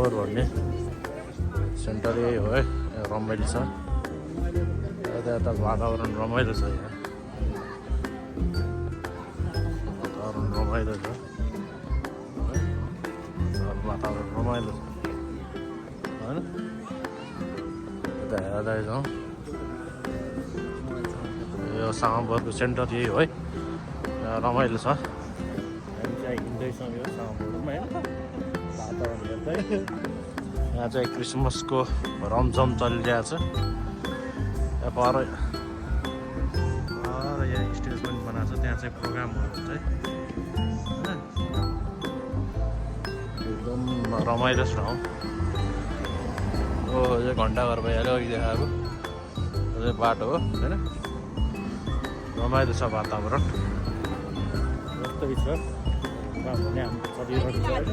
Road भन्ने centre यही हो है। रमाइलो छ यता वातावरण रमाइलो छ यहाँ वातावरण रमाइलो छ वातावरण रमाइलो छ होइन यता हेर्दै जाउँ यो सामाबरको सेन्टर यही हो है रमाइलो छ हामी चाहिँ हिँड्दैछौँ यो सामाबरमा होइन वातावरण हेर्दै यहाँ चाहिँ क्रिसमसको रमझम चलिरहेको छ यहाँ पर यहाँ स्टेज पनि बनाएको छ त्यहाँ चाहिँ प्रोग्रामहरू हुन्छ है एकदम रमाइलो छ ठाउँ यो घन्टाघर भइहाल्यो अघि देखाएको यो चाहिँ बाटो हो होइन रमाइलो छ वातावरण यस्तै छ काम पनि हामी चलिरहेको छ होइन